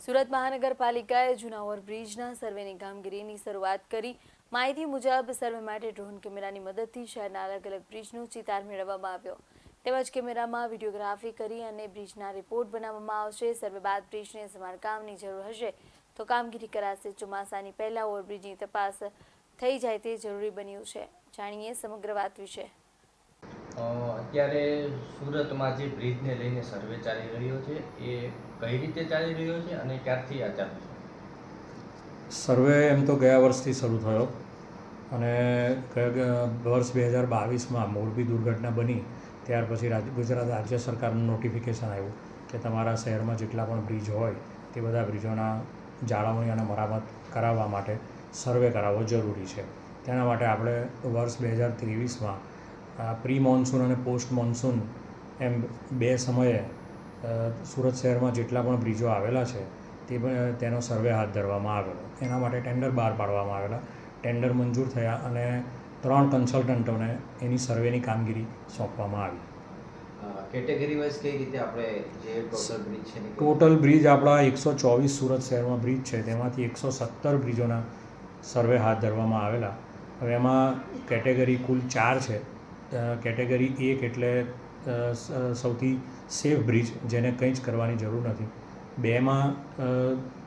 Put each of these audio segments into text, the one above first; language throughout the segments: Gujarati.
સુરત મહાનગરપાલિકાએ જૂના ઓવરબ્રિજના સર્વેની કામગીરીની શરૂઆત કરી। માહિતી મુજબ સર્વે માટે ડ્રોન કેમેરાની મદદથી શહેરના અલગ અલગ બ્રિજનો ચિતાર મેળવવામાં આવ્યો। તેમજ કેમેરામાં વિડીયોગ્રાફી કરી અને બ્રિજના રિપોર્ટ બનાવવામાં આવશે। સર્વે બાદ બ્રિજને સમારકામની જરૂર હશે તો કામગીરી કરાશે। ચોમાસાની પહેલા ઓવરબ્રિજની તપાસ થઈ જાય તે જરૂરી બન્યું છે। જાણીએ સમગ્ર વાત વિશે। અત્યારે સુરતમાં જે બ્રિજને લઈને સર્વે ચાલી રહ્યો છે એ કઈ રીતે ચાલી રહ્યો છે અને ક્યારથી આ ચાલુ છે? સર્વે એમ તો ગયા વર્ષથી શરૂ થયો અને વર્ષ 2022માં મોરબી દુર્ઘટના બની ત્યાર પછી ગુજરાત રાજ્ય સરકારનું નોટિફિકેશન આવ્યું કે તમારા શહેરમાં જેટલા પણ બ્રિજ હોય તે બધા બ્રિજોના જાળવણી અને મરામત કરાવવા માટે સર્વે કરાવવો જરૂરી છે। તેના માટે આપણે વર્ષ 2023માં પ્રી મોન્સૂન અને પોસ્ટ મોન્સૂન એમ બે સમયે સુરત શહેરમાં જેટલા પણ બ્રિજો આવેલા છે તેનો સર્વે હાથ ધરવામાં આવેલો। એના માટે ટેન્ડર બહાર પાડવામાં આવેલા। ટેન્ડર મંજૂર થયા અને 3 કન્સલ્ટન્ટોને એની સર્વેની કામગીરી સોંપવામાં આવી। કેટેગરી વાઇઝ કઈ રીતે આપણે જે ટોટલ બ્રિજ છે ટોટલ બ્રિજ આપણા 124 સુરત શહેરમાં બ્રિજ છે તેમાંથી 117 બ્રિજોના સર્વે હાથ ધરવામાં આવેલા। હવે એમાં કેટેગરી કુલ 4 છે। કેટેગરી 1 એટલે સૌથી સેફ બ્રિજ જેને કંઈ જ કરવાની જરૂર નથી। 2માં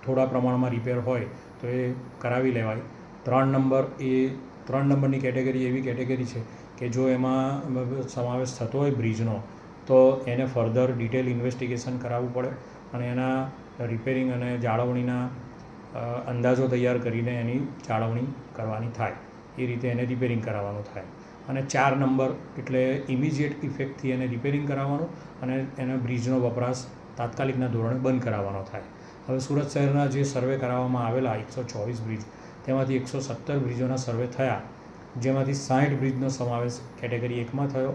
થોડા પ્રમાણમાં રિપેર હોય તો એ કરાવી લેવાય। 3 નંબરની કેટેગરી એવી કેટેગરી છે કે જો એમાં સમાવેશ થતો હોય બ્રિજનો તો એને ફર્ધર ડિટેલ ઇન્વેસ્ટિગેશન કરાવવું પડે અને એના રિપેરિંગ અને જાળવણીના અંદાજો તૈયાર કરીને એની જાળવણી કરવાની થાય। એ રીતે એને રિપેરિંગ કરાવવાનું થાય। અને 4 નંબર એટલે ઇમિજિએટ ઇફેક્ટથી એને રિપેરિંગ કરાવવાનું અને એને બ્રિજનો વપરાશ તાત્કાલિકના ધોરણે બંધ કરાવવાનો થાય। હવે સુરત શહેરના જે સર્વે કરાવવામાં આવેલા 124 બ્રિજ તેમાંથી 117 બ્રિજોના સર્વે થયા, જેમાંથી 60 બ્રિજનો સમાવેશ કેટેગરી 1માં થયો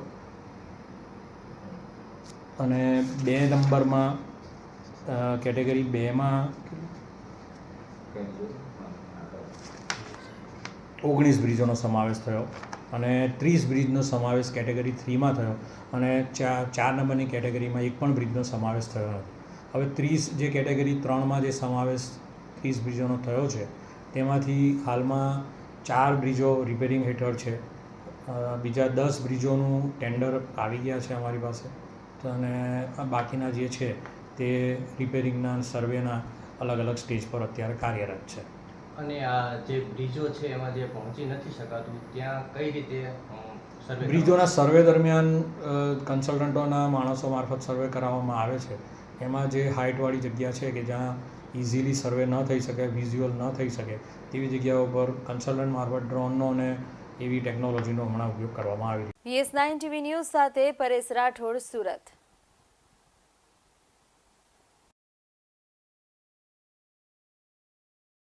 અને 2 નંબરમાં કેટેગરી 2માં 19 બ્રિજોનો સમાવેશ થયો અને 30 બ્રિજનો સમાવેશ કેટેગરી 3માં થયો અને 4 નંબરની કેટેગરીમાં એક પણ બ્રિજનો સમાવેશ થયો નથી। હવે 30 જે કેટેગરી 3માં જે સમાવેશ 30 બ્રિજોનો થયો છે તેમાંથી હાલમાં 4 બ્રિજો રિપેરિંગ હેઠળ છે। બીજા 10 બ્રિજોનું ટેન્ડર આવી ગયા છે અમારી પાસે અને બાકીના જે છે તે રિપેરિંગના સર્વેના અલગ અલગ સ્ટેજ પર અત્યારે કાર્યરત છે। અને આ જે બ્રિજો છે એમાં જે પહોંચી નથી શકાતું ત્યાં કઈ રીતે સર્વે? બ્રિજોના સર્વે દરમિયાન કન્સલ્ટન્ટોના માણસો મારફત સર્વે કરાવવામાં આવે છે। એમાં જે હાઇટવાળી જગ્યા છે કે જ્યાં ઇઝીલી સર્વે ન થઈ શકે, વિઝ્યુઅલ ન થઈ શકે તેવી જગ્યાઓ પર કન્સલ્ટન્ટ મારફત ડ્રોનનો અને એવી ટેકનોલોજીનો હમણાં ઉપયોગ કરવામાં આવી રહ્યો છે। PS9 TV ન્યૂઝ સાથે પરેશ રાઠોડ, સુરત।